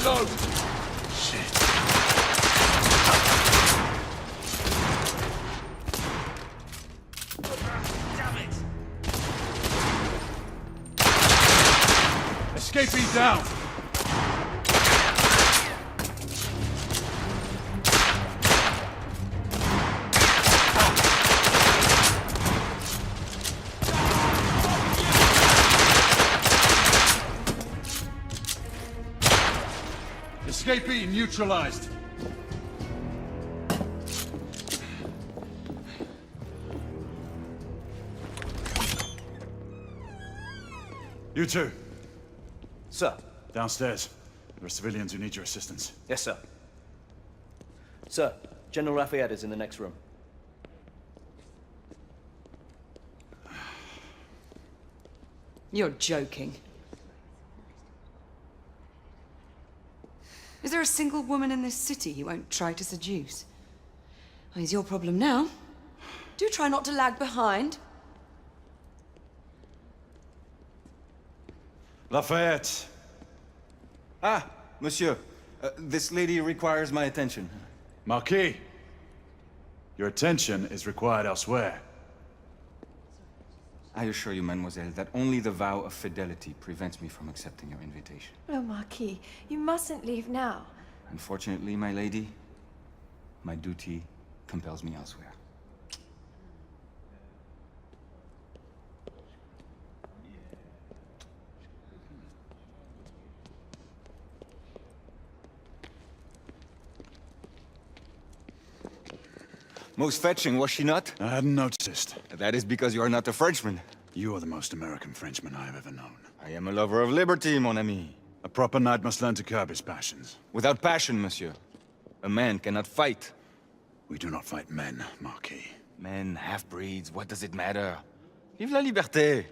Reload! Shit. Damn it! Escapee down! Escapee neutralized. You two. Sir. Downstairs. There are civilians who need your assistance. Yes, sir. Sir, General Lafayette is in the next room. You're joking. Is there a single woman in this city you won't try to seduce? Well, it's your problem now. Do try not to lag behind. Lafayette. Ah, monsieur. This lady requires my attention. Marquis. Your attention is required elsewhere. I assure you, mademoiselle, that only the vow of fidelity prevents me from accepting your invitation. Oh, Marquis, you mustn't leave now. Unfortunately, my lady, my duty compels me elsewhere. Most fetching, was she not? I hadn't noticed. That is because you are not a Frenchman. You are the most American Frenchman I have ever known. I am a lover of liberty, mon ami. A proper knight must learn to curb his passions. Without passion, monsieur, a man cannot fight. We do not fight men, Marquis. Men, half-breeds, what does it matter? Vive la liberté!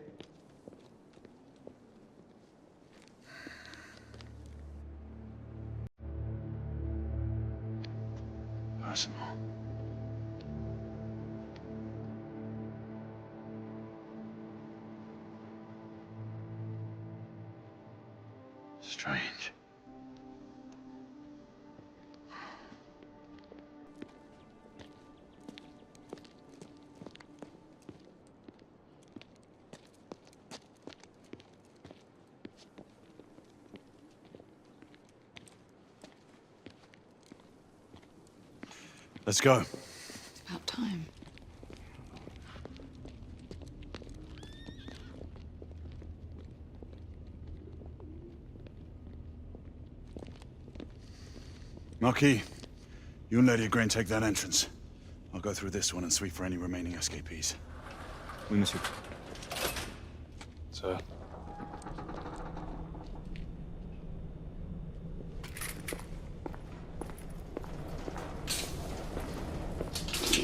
Personal. Strange. Let's go. It's about time. Marquis, you and Lady Grain take that entrance. I'll go through this one and sweep for any remaining escapees. Oui, monsieur. Sir.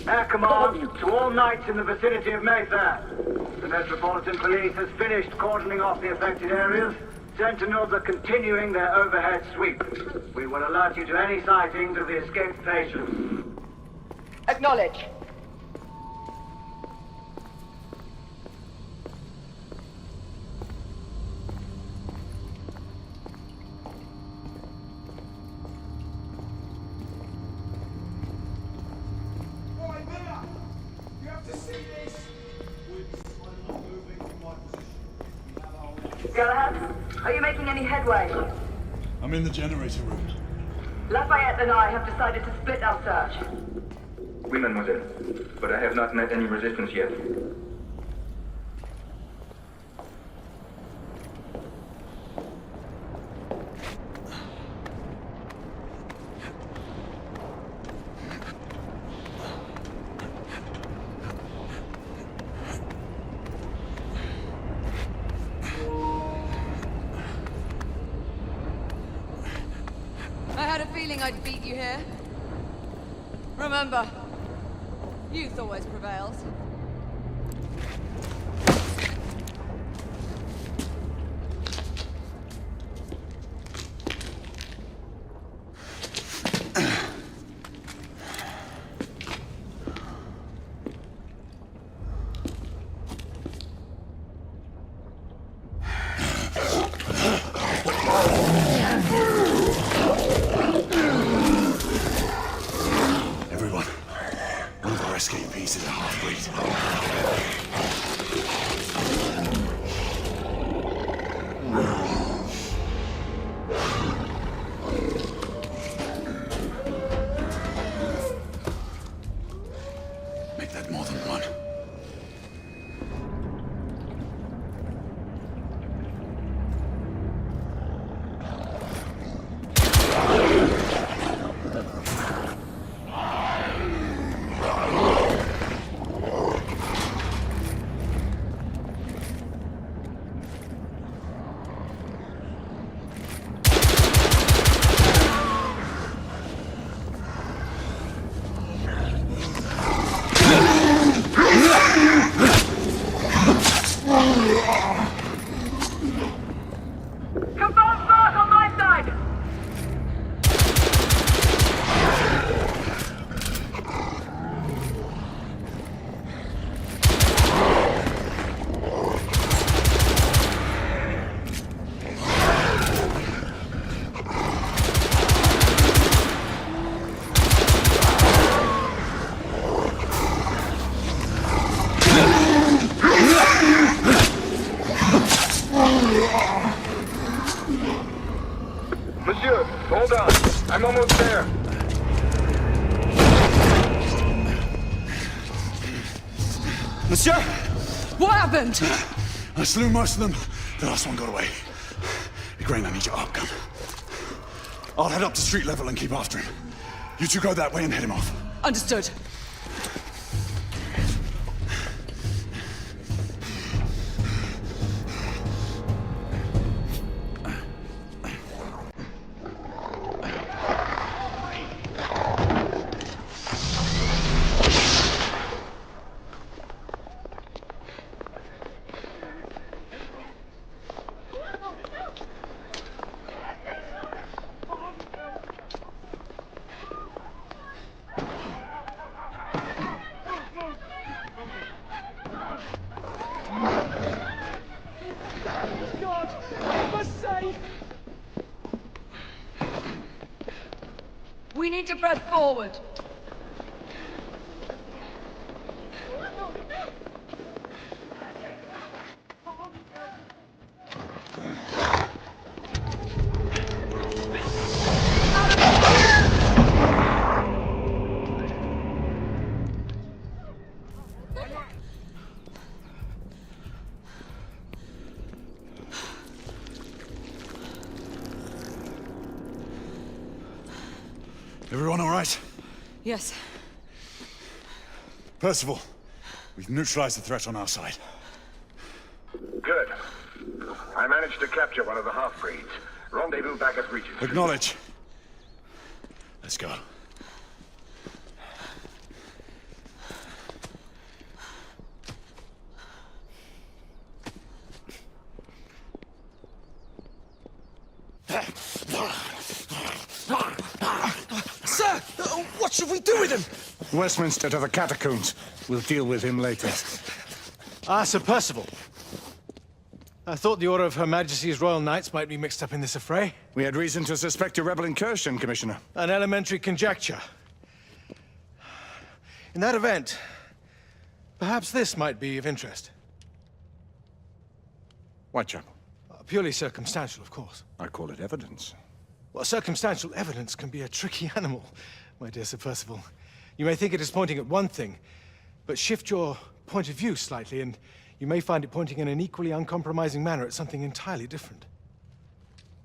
Air command to all knights in the vicinity of Mayfair. The Metropolitan Police has finished cordoning off the affected areas. Sentinels are continuing their overhead sweep. We will alert you to any sightings of the escaped patients. Acknowledge. Galahad, are you making any headway? I'm in the generator room. Lafayette and I have decided to split our search. Oui, mademoiselle. But I have not met any resistance yet. I had a feeling I'd beat you here. Remember, youth always prevails. escape piece is a half-breed. Make that more than one. Confirm start on my side! Monsieur, hold on. I'm almost there. Monsieur! What happened? I slew most of them. The last one got away. Grain, I need your arc gun. I'll head up to street level and keep after him. You two go that way and head him off. Understood. We need to press forward. Everyone all right? Yes. Percival, we've neutralized the threat on our side. Good. I managed to capture one of the half-breeds. Rendezvous back at Regent. Acknowledge. Let's go. Sir! What should we do with him? Westminster to the catacombs. We'll deal with him later. Ah, Sir Percival. I thought the Order of Her Majesty's Royal Knights might be mixed up in this affray. We had reason to suspect a rebel incursion, Commissioner. An elementary conjecture. In that event, perhaps this might be of interest. Whitechapel. Purely circumstantial, of course. I call it evidence. Well, circumstantial evidence can be a tricky animal, my dear Sir Percival. You may think it is pointing at one thing, but shift your point of view slightly, and you may find it pointing in an equally uncompromising manner at something entirely different.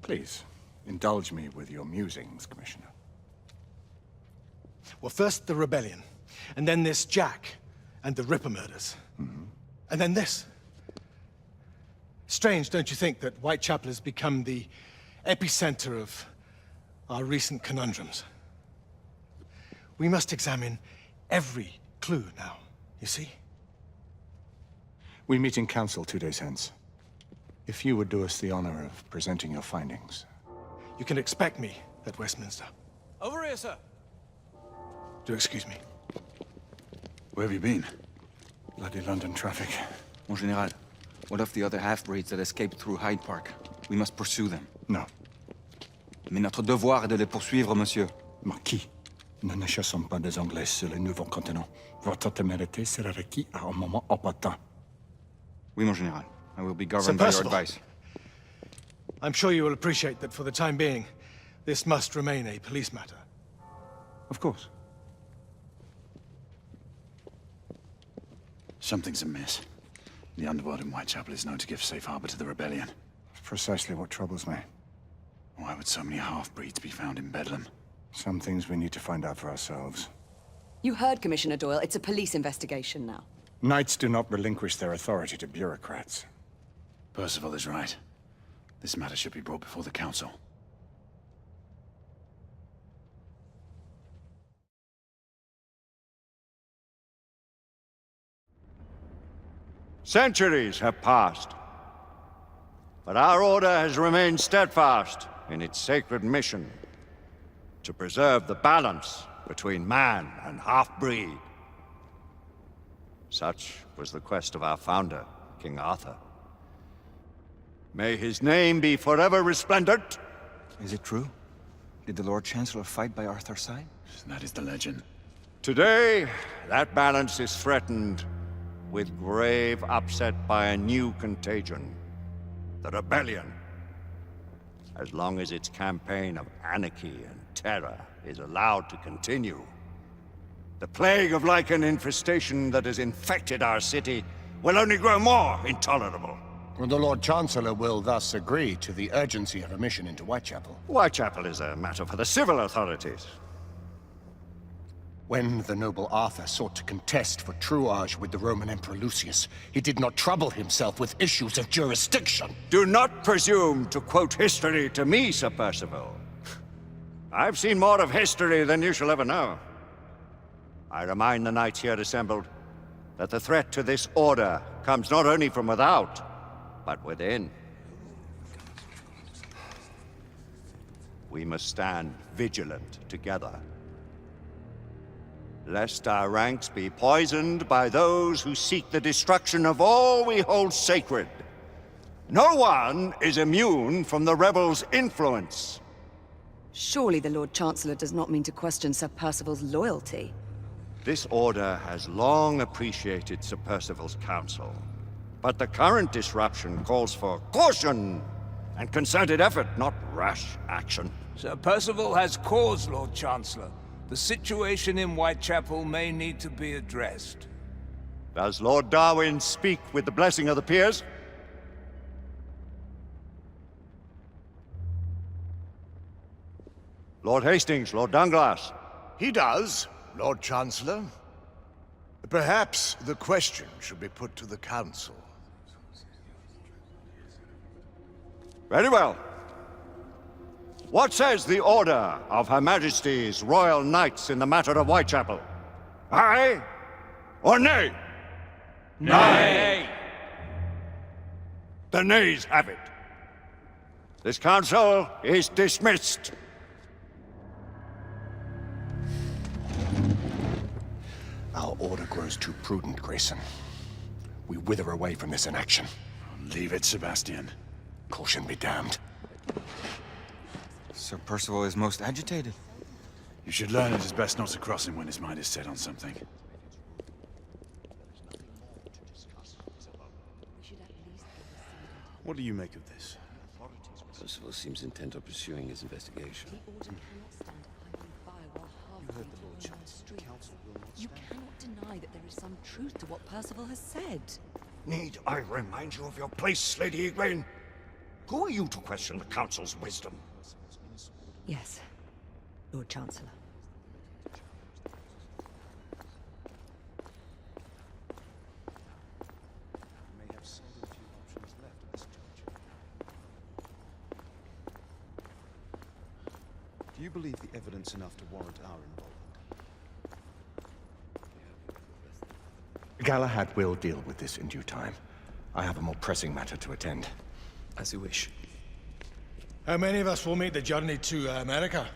Please, indulge me with your musings, Commissioner. Well, first the rebellion, and then this Jack, and the Ripper murders. And then this. Strange, don't you think, that Whitechapel has become the epicenter of our recent conundrums? We must examine every clue now, you see? We meet in council 2 days hence. If you would do us the honor of presenting your findings. You can expect me at Westminster. Over here, sir. Do excuse me. Where have you been? Bloody London traffic. Mon Général, what of the other half-breeds that escaped through Hyde Park? We must pursue them. No. Mais notre devoir est de les poursuivre, monsieur. Marquis, Nous ne chassons pas des Anglais sur le nouveau continent. Votre témérité sera requis à un moment opportun. Oui, mon général. I will be governed by your Percival. advice. I'm sure you will appreciate that for the time being, this must remain a police matter. Of course. Something's amiss. The underworld in Whitechapel is known to give safe harbor to the rebellion. It's precisely what troubles me. Why would so many half-breeds be found in Bedlam? Some things we need to find out for ourselves. You heard Commissioner Doyle. It's a police investigation now. Knights do not relinquish their authority to bureaucrats. Percival is right. This matter should be brought before the council. Centuries have passed, but our order has remained steadfast in its sacred mission to preserve the balance between man and half-breed. Such was the quest of our founder, King Arthur. May his name be forever resplendent. Is it true? Did the Lord Chancellor fight by Arthur's side? That is the legend. Today, that balance is threatened with grave upset by a new contagion, the rebellion. As long as its campaign of anarchy and terror is allowed to continue, the plague of lichen infestation that has infected our city will only grow more intolerable. The Lord Chancellor will thus agree to the urgency of a mission into Whitechapel. Whitechapel is a matter for the civil authorities. When the noble Arthur sought to contest for truage with the Roman Emperor Lucius, he did not trouble himself with issues of jurisdiction. Do not presume to quote history to me, Sir Percival. I've seen more of history than you shall ever know. I remind the knights here assembled that the threat to this order comes not only from without, but within. We must stand vigilant together, lest our ranks be poisoned by those who seek the destruction of all we hold sacred. No one is immune from the rebels' influence. Surely the Lord Chancellor does not mean to question Sir Percival's loyalty. This order has long appreciated Sir Percival's counsel, but the current disruption calls for caution and concerted effort, not rash action. Sir Percival has cause, Lord Chancellor. The situation in Whitechapel may need to be addressed. Does Lord Darwin speak with the blessing of the peers? Lord Hastings, Lord Dunglass. He does, Lord Chancellor. Perhaps the question should be put to the Council. Very well. What says the Order of Her Majesty's Royal Knights in the matter of Whitechapel? Aye or nay? Nay! The nays have it. This council is dismissed. Our order grows too prudent, Grayson. We wither away from this inaction. Leave it, Sebastian. Caution be damned. Sir Percival is most agitated. You should learn it is best not to cross him when his mind is set on something. What do you make of this? Percival seems intent on pursuing his investigation. You cannot deny that there is some truth to what Percival has said. Need I remind you of your place, Lady Egwene? Who are you to question the Council's wisdom? Yes, Lord Chancellor. Do you believe the evidence enough to warrant our involvement? Galahad will deal with this in due time. I have a more pressing matter to attend. As you wish. How many of us will make the journey to America?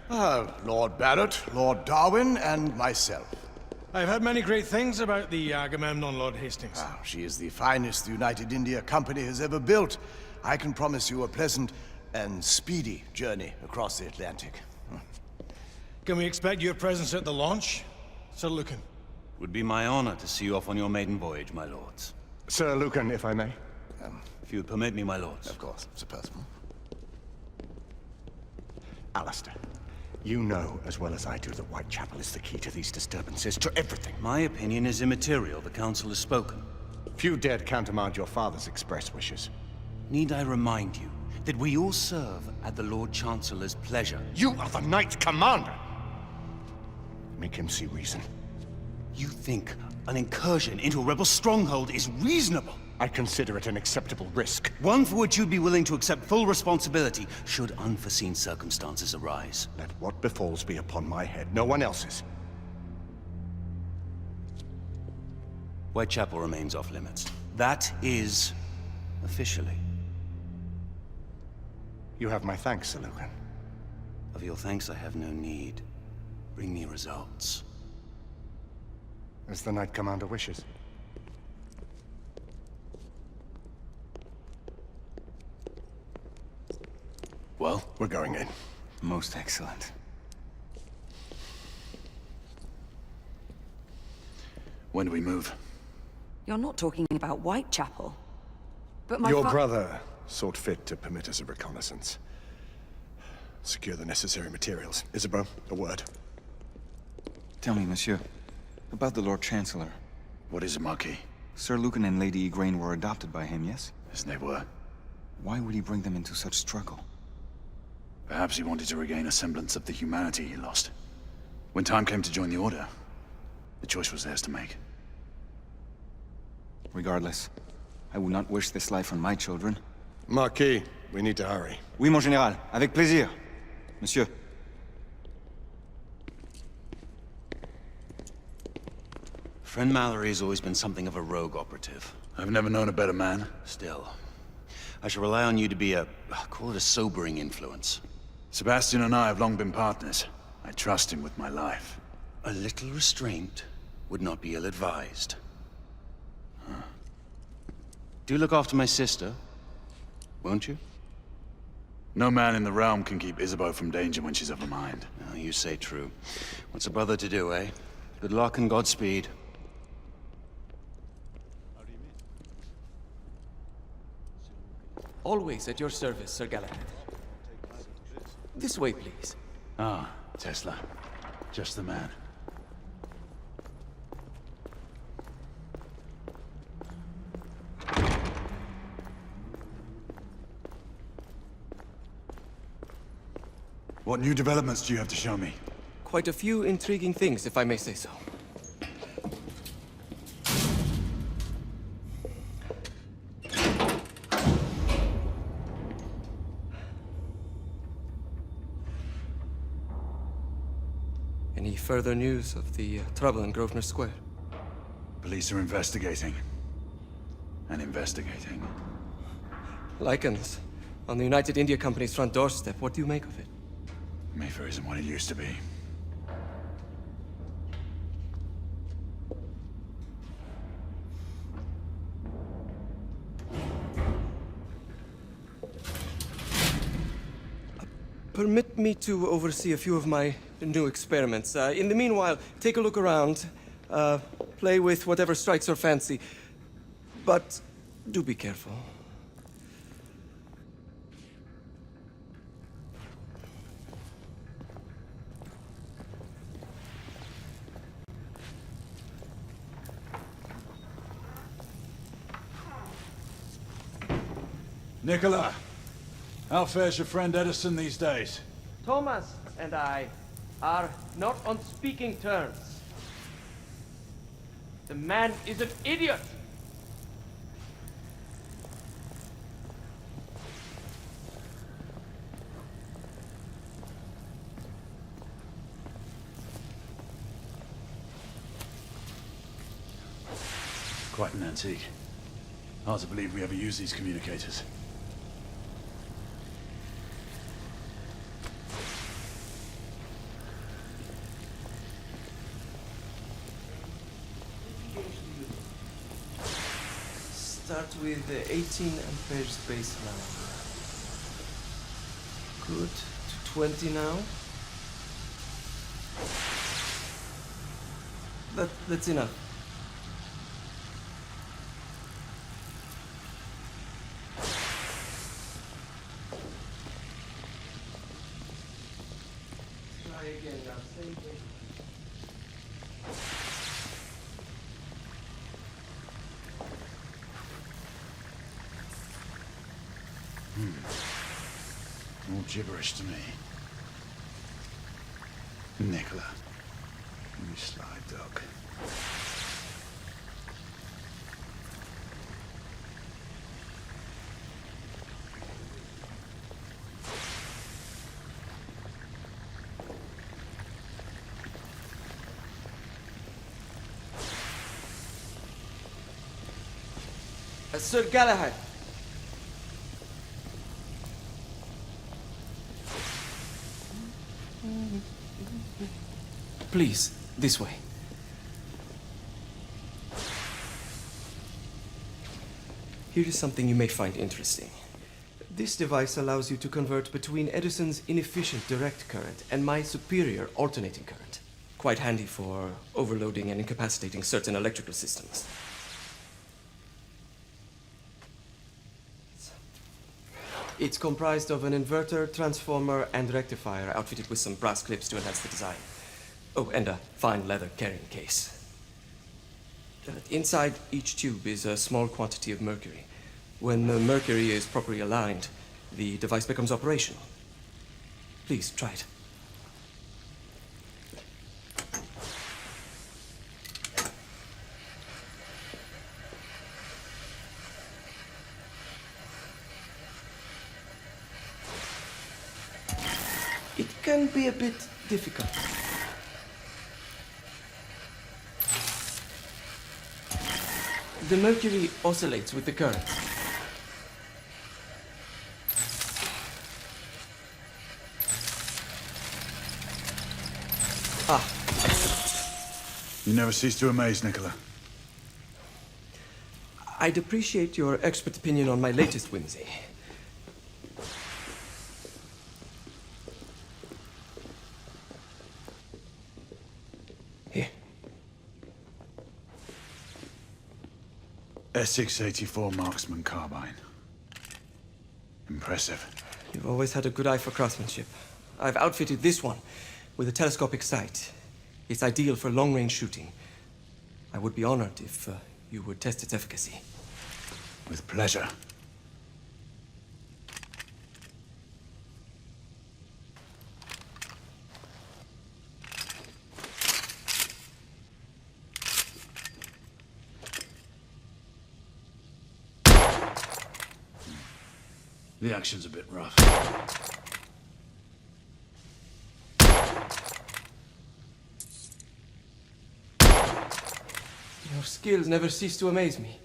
Lord Barrett, Lord Darwin, and myself. I've heard many great things about the Agamemnon, Lord Hastings. She is the finest the United India Company has ever built. I can promise you a pleasant and speedy journey across the Atlantic. Can we expect your presence at the launch? Sir Lucan. Would be my honor to see you off on your maiden voyage, my lords. Sir Lucan, if I may. If you would permit me, my lords. Of course, Sir Percival. Alistair, you know as well as I do that Whitechapel is the key to these disturbances, to everything. My opinion is immaterial. The Council has spoken. Few dared countermand your father's express wishes. Need I remind you that we all serve at the Lord Chancellor's pleasure? You are the Knight Commander! Make him see reason. You think an incursion into a rebel stronghold is reasonable? I consider it an acceptable risk. One for which you'd be willing to accept full responsibility should unforeseen circumstances arise. Let what befalls be upon my head, no one else's. Whitechapel remains off limits. That is officially. You have my thanks, Sir Lucan. Of your thanks I have no need. Bring me results. As the Knight Commander wishes. Well, we're going in. Most excellent. When do we move? You're not talking about Whitechapel. But my Your brother sought fit to permit us a reconnaissance. Secure the necessary materials. Isabeau, a word. Tell me, monsieur, about the Lord Chancellor. What is it, Marquis? Sir Lucan and Lady Igraine were adopted by him, yes? Yes, they were. Why would he bring them into such struggle? Perhaps he wanted to regain a semblance of the humanity he lost. When time came to join the Order, the choice was theirs to make. Regardless, I would not wish this life on my children. Marquis, we need to hurry. Oui, mon général. Avec plaisir. Monsieur. Friend Mallory has always been something of a rogue operative. I've never known a better man. Still, I shall rely on you to be call it a sobering influence. Sebastian and I have long been partners. I trust him with my life. A little restraint would not be ill-advised. Huh. Do look after my sister, won't you? No man in the realm can keep Isabeau from danger when she's of a mind. Oh, you say true. What's a brother to do, eh? Good luck and Godspeed. Always at your service, Sir Galahad. This way, please. Ah, Tesla. Just the man. What new developments do you have to show me? Quite a few intriguing things, if I may say so. Any further news of the trouble in Grosvenor Square? Police are investigating. And investigating. Lycans. On the United India Company's front doorstep. What do you make of it? Mayfair isn't what it used to be. Permit me to oversee a few of my new experiments. In the meanwhile, take a look around. Play with whatever strikes your fancy. But do be careful. Nicola, how fares your friend Edison these days? Thomas and I are not on speaking terms. The man is an idiot! Quite an antique. Hard to believe we ever use these communicators. Start with 18 amperes baseline. Good. To 20 now. That's enough. Try again now. Same way. All gibberish to me. Nicola, you sly dog. Sir Galahad. Please, this way. Here is something you may find interesting. This device allows you to convert between Edison's inefficient direct current and my superior alternating current. Quite handy for overloading and incapacitating certain electrical systems. It's comprised of an inverter, transformer, and rectifier outfitted with some brass clips to enhance the design. Oh, and a fine leather carrying case. Inside each tube is a small quantity of mercury. When the mercury is properly aligned, the device becomes operational. Please, try it. It can be a bit difficult. The mercury oscillates with the current. You never cease to amaze, Nicola. I'd appreciate your expert opinion on my latest whimsy. Here. S684 marksman carbine. Impressive. You've always had a good eye for craftsmanship. I've outfitted this one with a telescopic sight. It's ideal for long-range shooting. I would be honored if you would test its efficacy. With pleasure. The action's a bit rough. Your skills never cease to amaze me.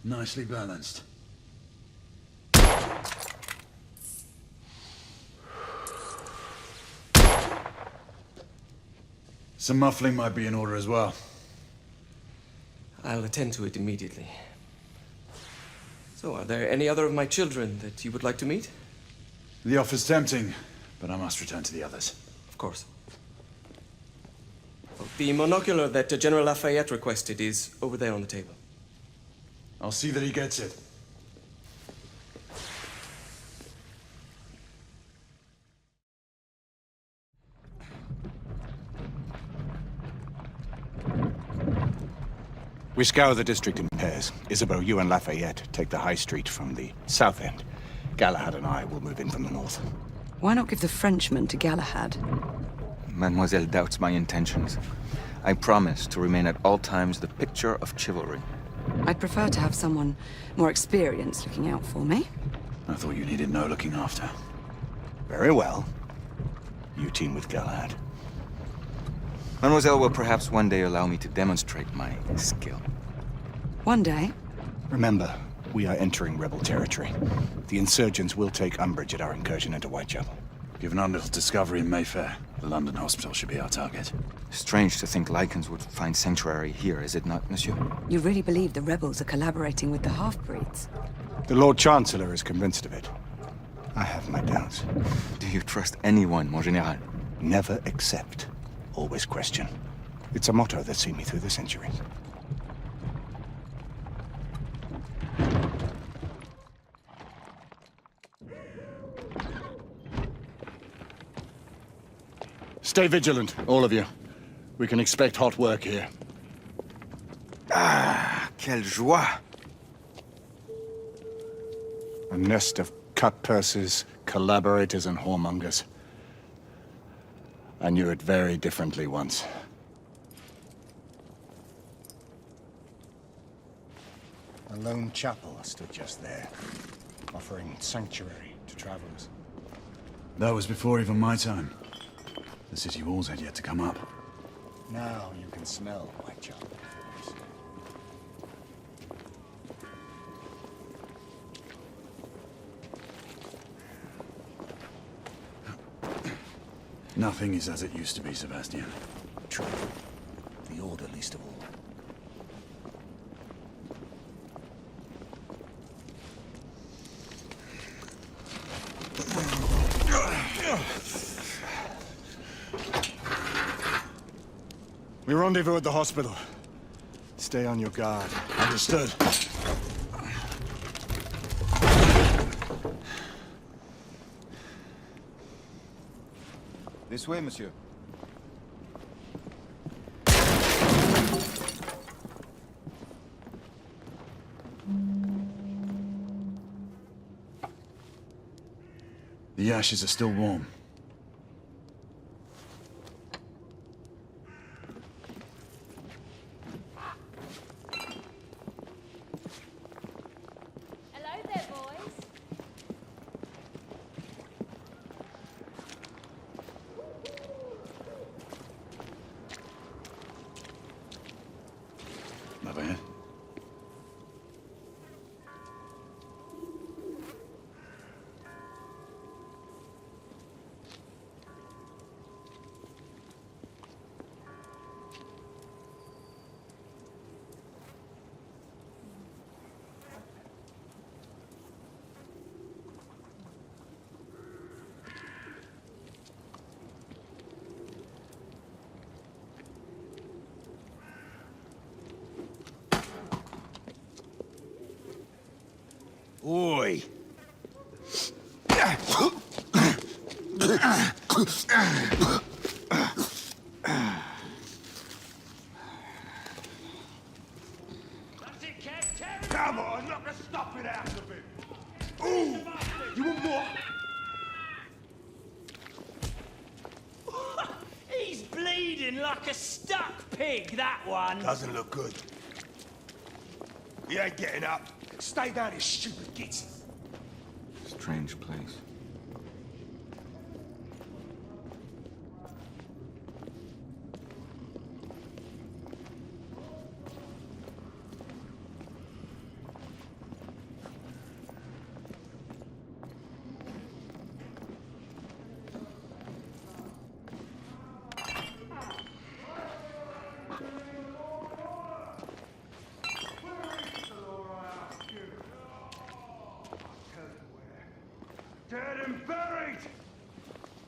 Nicely balanced. Some muffling might be in order as well. I'll attend to it immediately. So, are there any other of my children that you would like to meet? The offer's tempting, but I must return to the others. Of course. Oh, the monocular that General Lafayette requested is over there on the table. I'll see that he gets it. We scour the district in pairs. Isabeau, you and Lafayette take the high street from the south end. Galahad and I will move in from the north. Why not give the Frenchman to Galahad? Mademoiselle doubts my intentions. I promise to remain at all times the picture of chivalry. I'd prefer to have someone more experienced looking out for me. I thought you needed no looking after. Very well. You team with Galahad. Mademoiselle will perhaps one day allow me to demonstrate my skill. One day? Remember, we are entering rebel territory. The insurgents will take umbrage at our incursion into Whitechapel. Given our little discovery in Mayfair, the London hospital should be our target. Strange to think Lycans would find sanctuary here, is it not, monsieur? You really believe the rebels are collaborating with the half-breeds? The Lord Chancellor is convinced of it. I have my doubts. Do you trust anyone, mon général? Never accept, always question. It's a motto that's seen me through the centuries. Stay vigilant, all of you. We can expect hot work here. Ah, quelle joie! A nest of cut-pursers, collaborators, and whoremongers. I knew it very differently once. A lone chapel stood just there, offering sanctuary to travelers. That was before even my time. The city walls had yet to come up. Now you can smell Whitechapel. Nothing is as it used to be, Sebastian. True. The Order least of all. We rendezvous at the hospital. Stay on your guard. Understood. This way, monsieur. The ashes are still warm. Hello there, boys. Not bad. Oi! Come on, knock the stuffing out of him! Ooh! You want more? He's bleeding like a stuck pig, that one. Doesn't look good. He ain't getting up. Stay down, you stupid gits. Strange place. Dead and buried!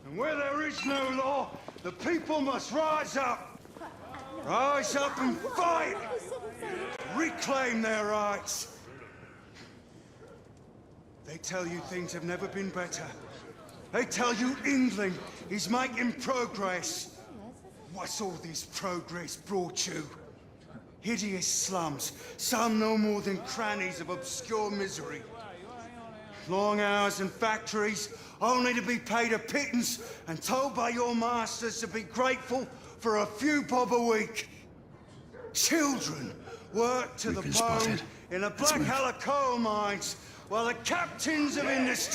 And where there is no law, the people must rise up! Rise up and fight! Reclaim their rights! They tell you things have never been better. They tell you England is making progress. What's all this progress brought you? Hideous slums, some no more than crannies of obscure misery. Long hours in factories, only to be paid a pittance and told by your masters to be grateful for a few bob a week. Children work to the bone in the Black Hella coal mines, while the captains of industry